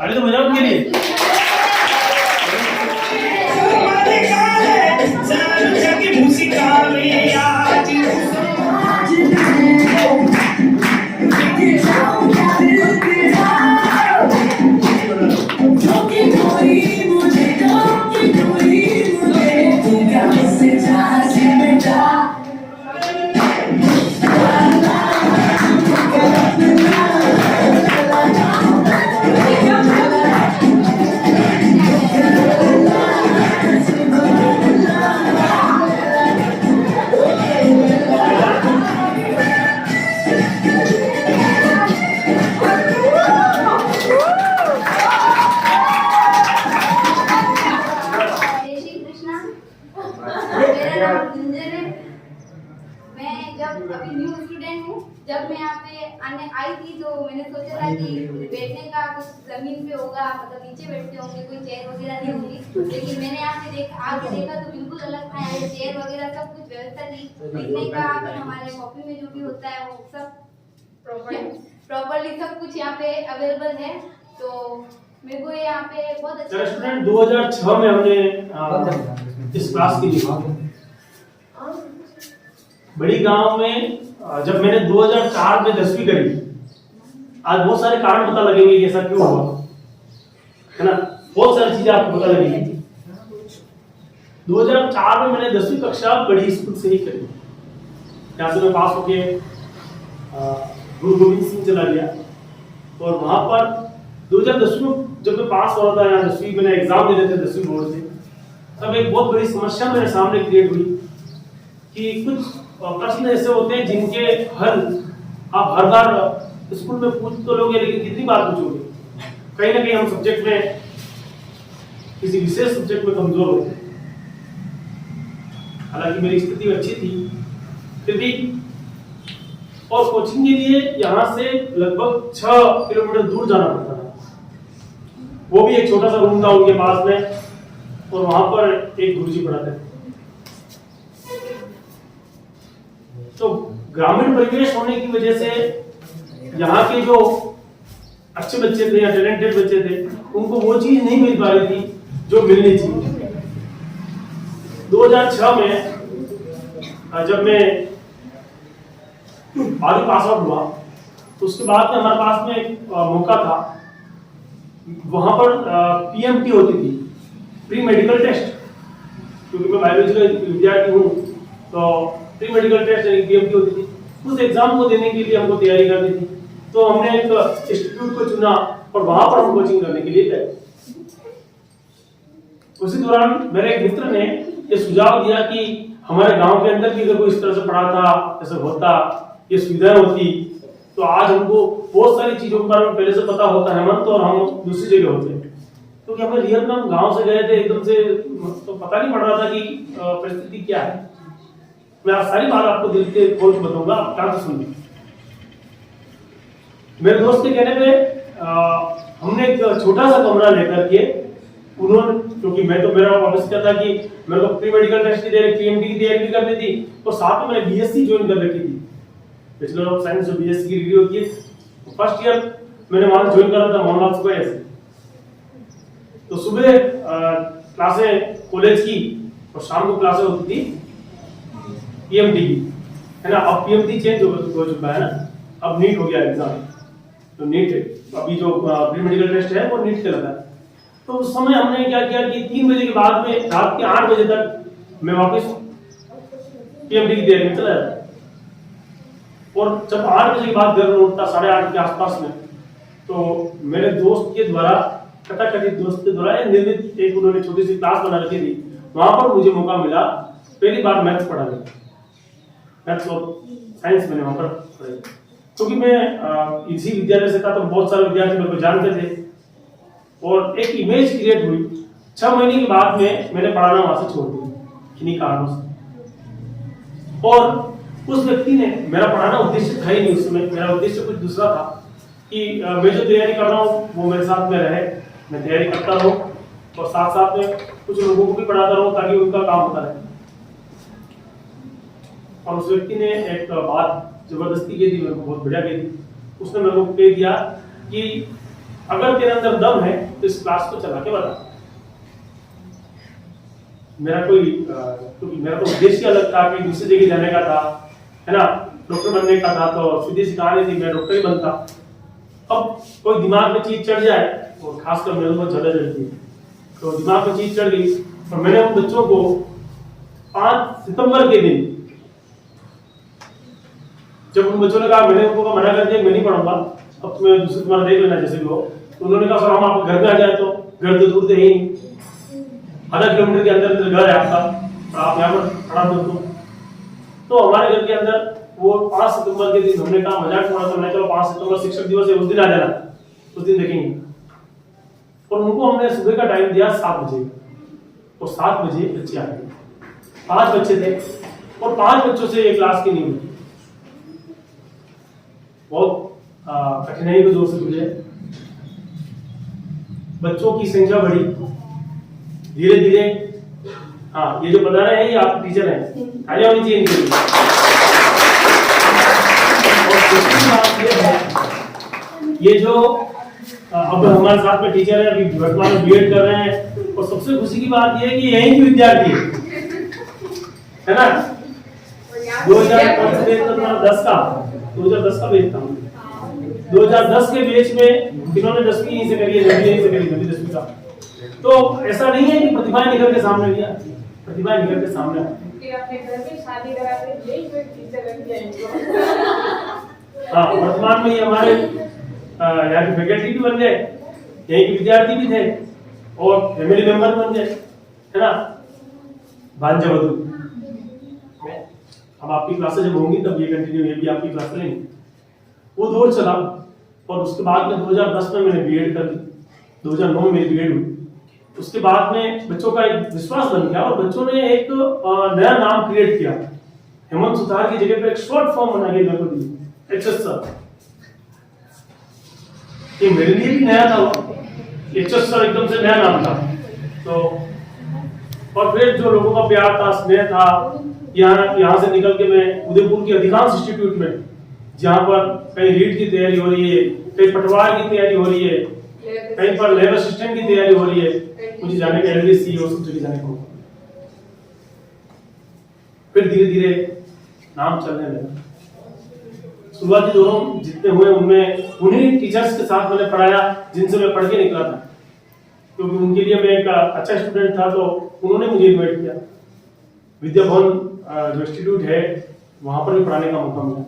अरे तो बजाओ के लिए अभी न्यू स्टूडेंट हूँ। जब मैं यहाँ पे आने आई थी तो मैंने सोचा था कि बैठने का कुछ जमीन पे होगा, मतलब नीचे बैठते होंगे, कोई चेयर वगैरह नहीं होगी। लेकिन मैंने यहाँ पे आके देखा तो बिल्कुल अलग था। यहाँ चेयर वगैरह सब कुछ व्यवस्था थी। बैठने का हमारे कॉपी में जो भी होता है वो सब प्रॉपर्ली सब कुछ यहाँ पे अवेलेबल है। तो मेरे को यहाँ पे बहुत अच्छा स्टूडेंट 2006 में हमने इस क्लास की बड़ी गांव में जब मैंने 2004 में 10वीं करी, आज बहुत सारे कारण पता लगेंगे कि ऐसा क्यों हुआ, है ना। बहुत सारी चीजें आपको पता लगेंगी। 2004 में मैंने 10वीं कक्षा बड़ी स्कूल से ही करी। यहाँ से मैं पास होके गुरु गोविंद सिंह चला गया और वहां पर 2010 में जब मैं पास हो रहा था, यहाँ 10वीं मैंने एग्जाम दे थे 10वीं बोर्ड से, तब एक बहुत बड़ी समस्या मेरे सामने क्रिएट हुई कि कुछ प्रश्न ऐसे होते हैं जिनके हल आप हर बार स्कूल में पूछ तो लोगे, लेकिन कितनी बार पूछोगे? कहीं ना कहीं हम सब्जेक्ट में, किसी विशेष सब्जेक्ट में कमजोर होते हैं। हालांकि मेरी स्थिति अच्छी थी फिर भी, और कोचिंग के लिए यहाँ से लगभग 6 किलोमीटर दूर जाना पड़ता था। वो भी एक छोटा सा रूम था उनके पास में, और वहां पर एक गुरुजी पढ़ाते थे। तो ग्रामीण परिवेश होने की वजह से यहाँ के जो अच्छे बच्चे थे या टैलेंटेड बच्चे थे, उनको वो चीज नहीं मिल पा रही थी जो मिलनी चाहिए। 2006 में जब मैं 12वीं पास आउट हुआ, तो उसके बाद में हमारे पास में एक मौका था, वहां पर पीएमटी होती थी, प्री मेडिकल टेस्ट। क्योंकि मैं बायोलॉजी का विद्यार्थी हूँ, तो प्री मेडिकल टेस्ट यानी पीएमटी होती थी। उस एग्जाम को देने के लिए हमको तैयारी करनी थी। तो हमने एक इंस्टीट्यूट को चुना और वहां पर हम कोचिंग करने के लिए गए। उसी दौरान मेरे एक मित्र ने ये सुझाव दिया कि हमारे गांव के अंदर भी अगर कोई इस तरह से पढ़ाता, ऐसा होता, ये सुविधाएं होती, तो आज हमको बहुत सारी चीजों के बारे में पहले से पता होता है हेमंत, और हम दूसरी जगह होते हैं। क्योंकि हमें रियल में हम गाँव से गए थे, एकदम से तो पता नहीं पड़ रहा था कि परिस्थिति क्या है। मैं आज सारी बात आपको दिल के खोल के बताऊंगा, आप ध्यान से सुनिए। मेरे दोस्त के कहने पे हमने एक छोटा सा कमरा लेकर के, उन्होंने, क्योंकि मैं तो मेरा वापस क्या था कि मेरे को प्री मेडिकल टेस्ट की तैयारी, पीएमटी की तैयारी भी करनी थी, और साथ में मैंने बीएससी ज्वाइन कर रखी थी, बैचलर ऑफ साइंस जो बीएससी की डिग्री होती है। तो फर्स्ट ईयर मैंने वहां ज्वाइन करा था मोहनलाल सुबह से। तो सुबह क्लासें कॉलेज की और शाम को क्लासें होती थी पीएमटी की, है ना। अब पीएमटी चेंज हो चुका है ना, अब नीट हो गया एग्जाम। तो नीट अभी जो प्री मेडिकल टेस्ट है वो नीट चल रहा है। तो उस समय हमने क्या किया कि 3 बजे के बाद में रात के 8 बजे तक मैं वापस पीएमटी की तैयारी में चला जाता। और जब 8 बजे के बाद घर लौटता 8:30 के आसपास में, तो मेरे दोस्त के द्वारा, कथित दोस्त के द्वारा निर्मित एक उन्होंने छोटी सी क्लास बना रखी थी, वहां पर मुझे मौका मिला पहली बार मैथ्स पढ़ाने का। मैथ्स और साइंस मैंने वहां पर पढ़ाई, क्योंकि मैं इसी विद्यालय से था, तो बहुत सारे विद्यार्थी मेरे को जानते थे, और एक इमेज क्रिएट हुई। 6 महीने के बाद में मैंने पढ़ाना वहां से छोड़ दिया किन्हीं कारणों से। और उस व्यक्ति ने, मेरा पढ़ाना उद्देश्य था ही नहीं उस समय, मेरा उद्देश्य कुछ दूसरा था कि मैं जो तैयारी कर रहा हूँ वो मेरे साथ में रहे, मैं तैयारी करता रहूँ और साथ साथ में कुछ लोगों को भी पढ़ाता रहूँ ताकि उनका काम होता रहे। और उस व्यक्ति ने एक बात जबरदस्ती की थी, मेरे को बहुत बढ़िया की थी। उसने मेरे को कह दिया कि अगर तेरे अंदर दम है तो इस क्लास को चला के बता। मेरा कोई क्योंकि मेरा तो उद्देश्य अलग था कि दूसरी जगह जाने का था, है ना, डॉक्टर बनने का था, तो सीधी सी कहानी थी मैं डॉक्टर ही बनता। अब कोई दिमाग में चीज चढ़ जाए, और खासकर मेरे को ज्यादा चढ़ती है, तो दिमाग में चीज चढ़ गई, और मैंने उन बच्चों को 5 सितंबर के दिन, जब उन बच्चों ने कहा, मैंने उनको मना कर दिया मैं नहीं पढ़ूंगा, अब तुम्हें दूसरे तुम्हारा देख लेना जैसे भी हो, तो उन्होंने कहा सर हम आपके घर में आ जाए, तो घर तो दूर थे ही, आधा किलोमीटर के अंदर घर है आपका, आप यहाँ पर खड़ा दो। तो हमारे घर के अंदर वो 5 सितंबर के दिन हमने कहा मजाक थोड़ा सा, चलो 5 सितंबर शिक्षक दिवस है, उस दिन आ जाना, उस दिन देखेंगे। और उनको हमने सुबह का टाइम दिया 7 बजे, और 7 बजे बच्चे आ गए। 5 बच्चे थे, और 5 बच्चों से एक क्लास की नहीं हुई। बहुत कठिनाई को जोर से गुजरे, बच्चों की संख्या बढ़ी धीरे धीरे। हाँ, ये जो बता रहे हैं ये आप टीचर हैं, खाली होनी चाहिए इनके लिए। और दूसरी बात ये है, ये जो अब हमारे साथ में टीचर है, अभी वर्तमान में बीएड कर रहे हैं, और सबसे खुशी की बात ये है कि यही की विद्यार्थी है ना। 2010 का बैच था। 2010 के बैच में इन्होंने 10वीं यहीं से करी है, 9वीं यहीं से करी, 9वीं 10वीं का। तो ऐसा नहीं है कि प्रतिभाएं निकल के सामने नहीं आती, प्रतिभाएं निकल के सामने आती। हाँ, वर्तमान में ये हमारे यहाँ की फैकल्टी भी बन गए, यहीं के विद्यार्थी भी थे, और फैमिली मेंबर बन गए, है ना। भांजा बधू अब आपकी क्लासेस जब होंगी तब ये कंटिन्यू, ये भी आपकी क्लास लेंगे। वो दौर चला और उसके बाद में 2010 में मैंने बीएड कर ली, 2009 में मेरी बीएड हुई। उसके बाद में बच्चों का एक विश्वास बन गया और बच्चों ने एक नया नाम क्रिएट किया। हेमंत सुतार की जगह पे एक शॉर्ट फॉर्म बना के मेरे को दी, एचएस सर। ये मेरे लिए भी नया था, एचएस सर एकदम से नया नाम था। तो और फिर जो लोगों का प्यार था, स्नेह था, यहाँ से निकल के मैं उदयपुर की अधिकांश इंस्टीट्यूट में, जहाँ पर कहीं रीट की तैयारी हो रही है, कहीं पटवार की तैयारी हो रही है, कहीं पर लैब असिस्टेंट की तैयारी हो रही है, मुझे जाने का एलडीसी और सब जगह जाने को। फिर धीरे धीरे नाम चलने लगा। शुरुआती दौरों जितने हुए उनमें उन्हीं टीचर्स के साथ मैंने पढ़ाया जिनसे मैं पढ़ के निकला था, क्योंकि उनके लिए मैं एक अच्छा स्टूडेंट था, तो उन्होंने मुझे इनवाइट किया। विद्या भवन जो इंस्टीट्यूट है वहां पर भी पढ़ाने का मौका मिला,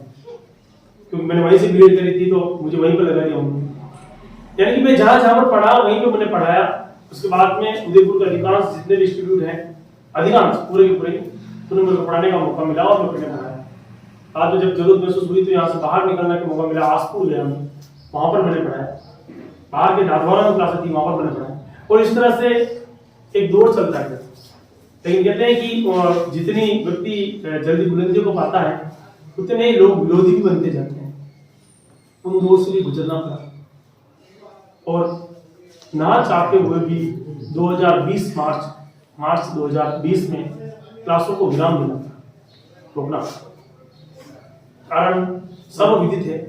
क्योंकि मैंने वहीं से बीएड करी थी, तो मुझे वहीं पर लगा दिया उन्होंने। यानी कि मैं जहां पर पढ़ा वहीं पे मैंने पढ़ाया। उसके बाद में उदयपुर के अधिकांश जितने भी इंस्टीट्यूट हैं, अधिकांश पूरे के पूरे, उन्हें मेरे को पढ़ाने का मौका मिला और मैं पढ़ाया। बाद में जब जरूरत महसूस हुई तो यहाँ से बाहर निकलने का मौका मिला, आसपुर गया मैं, वहां पर मैंने पढ़ाया। बाहर के दादवारा में क्लासेस थी, वहां पर मैंने पढ़ाया। और इस तरह से एक दौर चलता है। लेकिन कहते हैं कि जितनी व्यक्ति जल्दी बुलंदियों को पाता है उतने ही लोग विरोधी भी बनते जाते हैं। उन दौर से भी गुजरना पड़ा और ना चाहते हुए भी 2020 मार्च 2020 में क्लासों को विराम देना पड़ा, रोकना। कारण सर्वविदित है,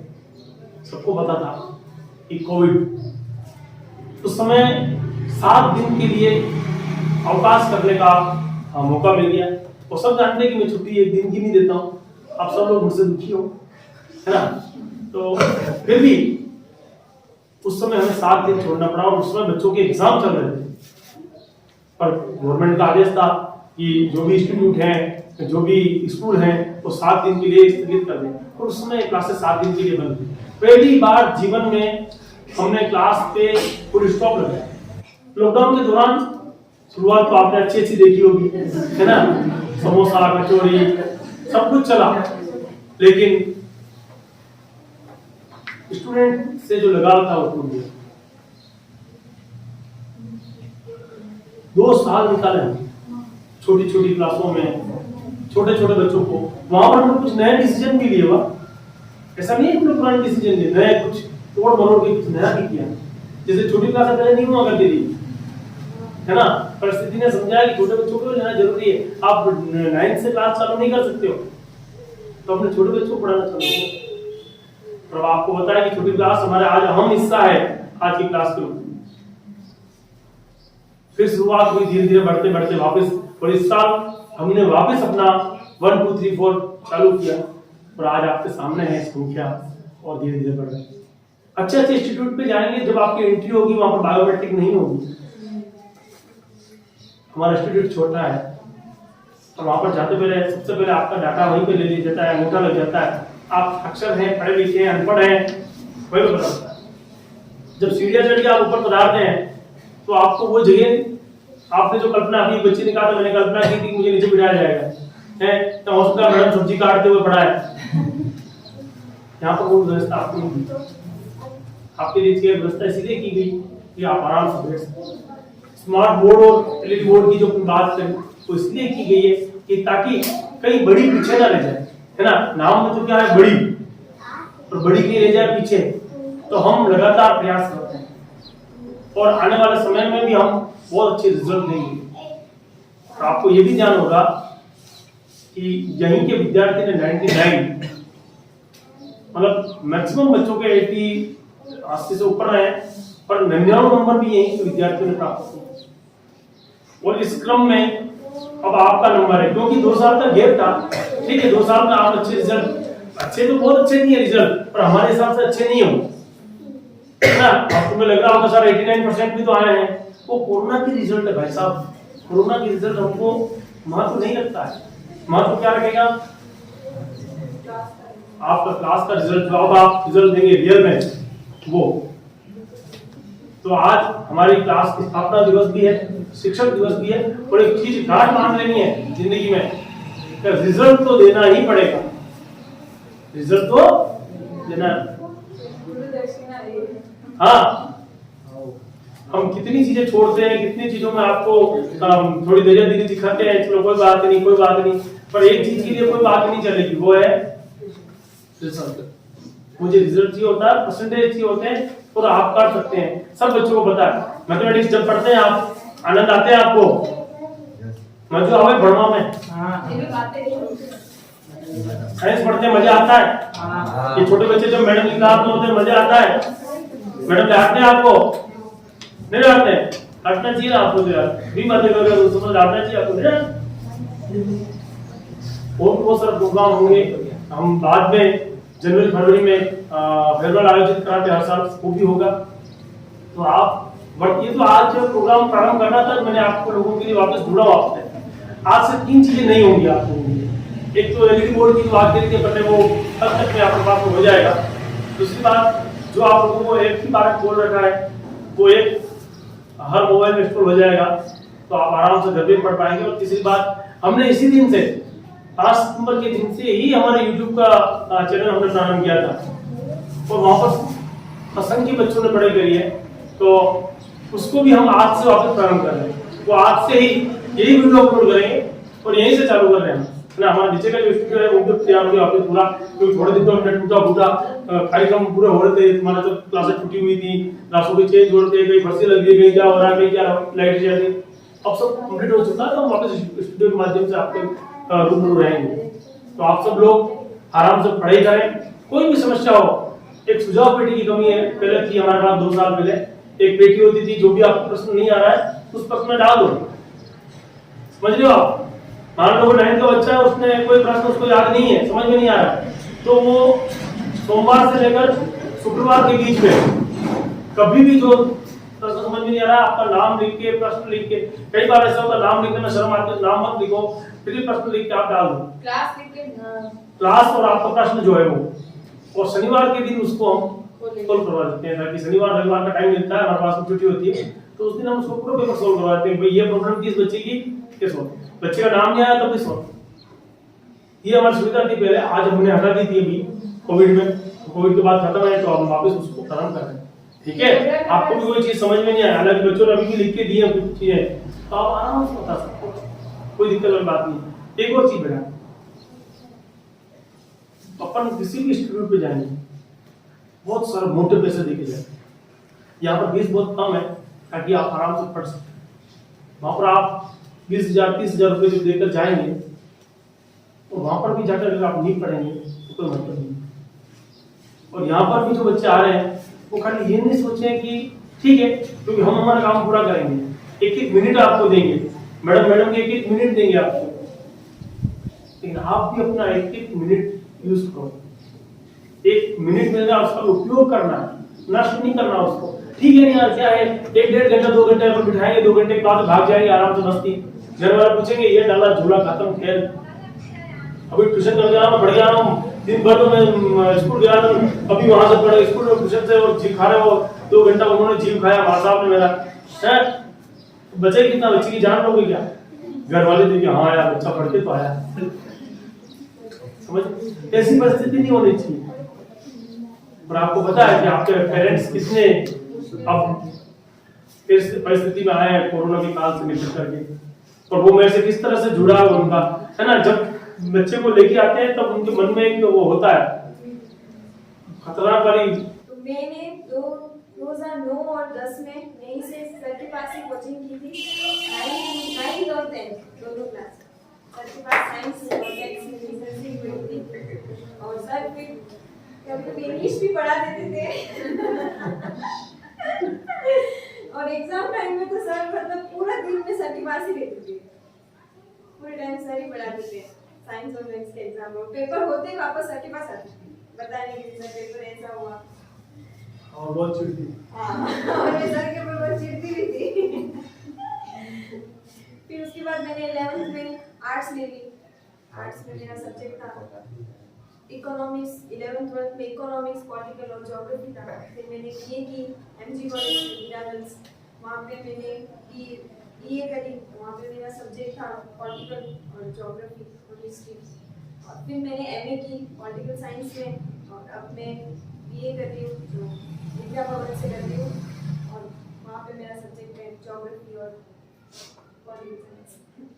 सबको पता था कि कोविड। उस समय 7 दिन के लिए अवकाश करने का मौका मिल गया और सब जानते हैं कि मैं छुट्टी एक दिन की नहीं देता हूँ। आप सब लोग मुझसे दुखी हो, है ना? तो फिर भी उस समय हमें 7 दिन छोड़ना पड़ा और उस समय बच्चों के एग्जाम चल रहे थे। पर गवर्नमेंट का आदेश था कि जो भी इंस्टीट्यूट हैं, जो भी स्कूल हैं, वो 7 दिन के लिए स्थगित कर दें। और उस समय क्लासेस 7 दिन के लिए बंद थी। पहली बार जीवन में हमने क्लास पे फुल स्टॉप लगाया। लॉकडाउन के दौरान शुरुआत तो आपने अच्छी देखी होगी, है ना? समोसा, कचौड़ी, सब कुछ चला, लेकिन स्टूडेंट से जो लगाव था वो टूट गया। 2 साल निकाले छोटी छोटी क्लासों में, छोटे छोटे बच्चों को। वहां पर हमने कुछ नए डिसीजन भी लिए। ऐसा नहीं है कि पुराने डिसीजन लिए, नए कुछ तोड़ मरोड़ के कुछ नया भी किया। जैसे छोटी क्लास पहले नहीं हुआ करती थी, है ना? परिस्थिति ने समझाया कि छोटे बच्चों को लेना जरूरी है। आप 9th से क्लास चालू नहीं कर सकते हो, तो अपने छोटे बच्चों को पढ़ाना चालू करो। और आपको बताया कि छोटी क्लास हमारे आज अहम हिस्सा है आज की क्लास के। फिर शुरुआत हुई धीरे धीरे बढ़ते बढ़ते वापस, और इस साल हमने वापस अपना 1 2 3 4 चालू किया और आज आपके सामने है संख्या और धीरे धीरे बढ़ रही है। अच्छे अच्छे इंस्टीट्यूट पे जाएंगे, जब आपकी एंट्री होगी वहां पर बायोमेट्रिक नहीं होगी। हमारा इंस्टीट्यूट छोटा है और वहां पर जाते पहले सबसे पहले आपका डाटा वहीं पे ले लिया जाता है, अंगूठा लग जाता है। आप अक्षर हैं, पढ़े लिखे हैं, अनपढ़ हैं, वही पता होता है। जब सीढ़ियां चढ़ के आप ऊपर पधारते हैं तो आपको वो जगह, आपने जो कल्पना, अभी बच्चे ने कहा था, मैंने कल्पना की थी मुझे नीचे बिठाया जाएगा, है तो हो सकता है मैडम सब्जी काटते हुए पढ़ा है। यहाँ पर वो व्यवस्था आपको नहीं दी। आपके लिए व्यवस्था इसलिए की गई कि आप आराम से बैठ सकें। स्मार्ट बोर्ड और एलईडी बोर्ड की जो बात करें तो इसलिए की गई है कि ताकि कहीं बड़ी पीछे ना रह जाए, है ना? नाम में तो क्या है, बड़ी, और बड़ी कहीं रह जाए पीछे। तो हम लगातार प्रयास करते हैं और आने वाले समय में भी हम बहुत अच्छे रिजल्ट देंगे। तो आपको ये भी ध्यान होगा कि यहीं के विद्यार्थी ने 99, मतलब मैक्सिमम बच्चों के 80 से ऊपर रहे, पर 99 नंबर भी यहीं के विद्यार्थियों ने प्राप्त किए। और इस क्रम में अब आपका नंबर है, क्योंकि 2 साल का गैप था। ठीक है, 2 साल में आप अच्छे रिजल्ट, अच्छे तो बहुत अच्छे नहीं है रिजल्ट, पर हमारे हिसाब से अच्छे नहीं हो, है ना? आपको में लग रहा होगा सर 89% भी तो आए हैं, वो कोरोना की रिजल्ट है भाई साहब। कोरोना की रिजल्ट हमको महत्व नहीं लगता है। महत्व क्या रखेगा? आपका क्लास का रिजल्ट, जो अब आप रिजल्ट देंगे रियल में, वो। तो आज हमारी क्लास की स्थापना दिवस भी है, शिक्षक दिवस भी है, और एक चीज गांठ मान लेनी है जिंदगी में रिजल्ट तो देना ही पड़ेगा, रिजल्ट तो देना। हाँ, हम कितनी चीजें छोड़ते हैं, कितनी चीजों में आपको थोड़ी दरियादिली दिखाते हैं, चलो कोई बात नहीं कोई बात नहीं, पर एक चीज के लिए कोई बात नहीं चलेगी, वो है रिजल्ट। मुझे रिजल्ट चाहिए होता है, परसेंटेज चाहिए होते हैं, और आप कर सकते हैं। सब बच्चों को पता है मैथमेटिक्स जब पढ़ते हैं आप, आनंद आते हैं आपको? मजा आवे पढ़वा में? साइंस पढ़ते हैं मजा आता है? ये छोटे बच्चे जब मैडम लिखा आप होते हैं मजा आता है? मैडम डांटते हैं आपको? नहीं डांटते? डांटना चाहिए आपको, भी बातें कर रहे हो समझ डांटना चाहिए आपको, नहीं? और बहुत सारे प्रोग्राम होंगे, हम बाद में जनवरी फरवरी में फेयरवेल आयोजित कराते हर साल, वो भी होगा। तो आप ये तो आज जो प्रोग्राम प्रारंभ करना था, मैंने आपको लोगों के लिए वापस जुड़ा हुआ आपसे। आज से 3 चीजें नहीं होंगी आपको। एक तो एलईडी बोर्ड की जो बात करी थी अपने, वो कल तक में आपके पास हो जाएगा। दूसरी बात, जो आप लोगों को एक ही बार बोल रखा है, वो एक हर मोबाइल में इंस्टॉल हो जाएगा, तो आप आराम से घर पे पढ़ पाएंगे। और तीसरी बात, हमने इसी दिन से 5 सितंबर के दिन से ही हमारे YouTube का चैनल हमने प्रारंभ किया था, और वहां पर असंख्य बच्चों ने पढ़ाई करी है, तो उसको भी हम आज से वापस प्रारंभ कर रहे हैं। तो आज से ही यही वीडियो अपलोड करेंगे और यहीं से चालू कर रहे हैं ना। हमारा नीचे का जो स्टूडियो है वो भी तैयार हो गया वापस पूरा, क्योंकि थोड़े दिन तो हमने टूटा फूटा कार्यक्रम पूरे हो रहे थे, तुम्हारा जब क्लासेस छुट्टी हुई थी, क्लासों के चेंज हो रहे थे, कहीं फंसी लग गई, कहीं क्या हो रहा है, कहीं क्या लाइट जा रही, अब सब कंप्लीट हो चुका है, तो हम वापस स्टूडियो के माध्यम से आपके रूबरू रहेंगे। तो आप सब लोग आराम से पढ़ाई करें, कोई भी समस्या हो, एक सुझाव पेटी की कमी है, पहले थी हमारे पास 2 साल पहले एक पेटी होती थी, जो भी आपको प्रश्न नहीं आ रहा है उस प्रश्न में डाल दो, समझ रहे हो आप? मान लो 9th का बच्चा है, उसने कोई प्रश्न उसको याद नहीं है, समझ में नहीं आ रहा है, तो वो सोमवार से लेकर शुक्रवार के बीच में कभी भी जो प्रश्न समझ में नहीं आ रहा है, आपका नाम लिख के, प्रश्न लिख के, कई बार ऐसा होता है नाम लिखने में शर्म आती है, नाम मत लिखो, फिर प्रश्न लिख के आप डाल दो, क्लास लिख के, क्लास और आपका प्रश्न जो है वो, और शनिवार के दिन उसको हम सोल्व करवा देते हैं, ताकि शनिवार रविवार का टाइम मिलता है, हमारे पास छुट्टी होती है, तो उस दिन हम उसको पूरा पेपर सोल्व करवाते हैं। भाई ये प्रॉब्लम थी इस बच्चे की, कैसे सोल्व, बच्चे का नाम नहीं आया तब भी सोल्व। ये हमारी सुविधा थी पहले, आज हमने हटा दी थी अभी कोविड में, कोविड के बाद खत्म है, तो हम वापस उसको प्रारंभ कर रहे हैं। ठीक है, आपको भी कोई चीज समझ में नहीं आया, हालांकि बच्चों ने अभी भी लिख के दी है कुछ चीजें, तो आप आराम से बता सकते हो, कोई दिक्कत वाली बात नहीं। एक और चीज बेटा, अपन किसी भी इंस्टीट्यूट पे जाएंगे, बहुत सारे मोटे पैसे देके जाए, यहाँ पर फीस बहुत कम है, ताकि आप आराम से पढ़ सकते हैं। वहां पर आप 20,000 30,000 रुपए जब देकर जाएंगे, तो वहां पर भी जाकर अगर आप नहीं पढ़ेंगे तो कोई मतलब नहीं। और यहाँ पर भी जो बच्चे आ रहे हैं, वो खाली ये नहीं सोचे कि ठीक है, क्योंकि हम हमारा काम पूरा करेंगे, 1-1 मिनट आपको देंगे, मैडम के 1-1 मिनट देंगे आपको, लेकिन आप भी अपना 1-1 मिनट यूज करो। 1 मिनट में उसका उपयोग करना, नष्ट नहीं करना उसको। ठीक है नहीं यार, क्या है 1-1.5 घंटा 2 घंटे पर बिठाएंगे, 2 घंटे के बाद भाग जाएंगे आराम से मस्ती, घर वाले पूछेंगे ये डाला झूला खत्म खेल, अभी ट्यूशन कर गया पढ़ गया दिन भर, तो मैं स्कूल गया अभी वहां से पढ़े, स्कूल में ट्यूशन से और जीव खा रहे हो, 2 घंटा उन्होंने जीव खाया, माँ साहब ने मेरा है, बचे कितना, बच्चे की जान लोगे क्या? घर वाले देखे हाँ यार बच्चा पढ़ के तो आया, समझ, ऐसी परिस्थिति नहीं होनी चाहिए। और आपको पता है कि आपके पेरेंट्स कितने अब इस परिस्थिति में आए हैं कोरोना के काल से निकल करके, और वो मेरे से किस तरह से जुड़ा है उनका, है ना। जब बच्चे को लेके आते हैं तब उनके मन में एक वो होता है खतरनाक वाली। तो मैंने 2009 और 10 में यहीं से सर के पास ही कोचिंग की थी, 9th और 10th दोनों क्लास सर के पास साइंस और मैथ्स हुई थी, और सर फिर कभी इंग्लिश भी पढ़ा देते थे और एग्जाम टाइम में तो सर मतलब पूरा दिन में सर के पास ही रहते थे, पूरे टाइम सर ही पढ़ाते थे। साइंस और मैथ्स के एग्जाम में पेपर होते ही वापस सर के पास आते थे, बताने के लिए सर पेपर ऐसा हुआ, और बहुत चिढ़ती, हाँ और मैं सर के ऊपर बहुत चिढ़ती भी थी। फिर उसके बाद मैंने 11th में आर्ट्स ले ली, आर्ट्स में मेरा सब्जेक्ट था इकोनॉमिक्स, 11th-12th में इकोनॉमिक्स, पॉलिटिकल और ज्योग्राफी था। फिर मैंने बीए की एमजी कॉलेज हीरागंज, वहाँ पे मैंने बीए करी, वहाँ पे मेरा सब्जेक्ट था पॉलिटिकल और ज्योग्राफी और हिस्ट्री। और फिर मैंने एमए की पॉलिटिकल साइंस में, और अब मैं बीए कर रही हूँ जो विद्या भवन से कर रही हूँ, और वहाँ पे मेरा सब्जेक्ट है ज्योग्राफी और पॉलिटिकल साइंस।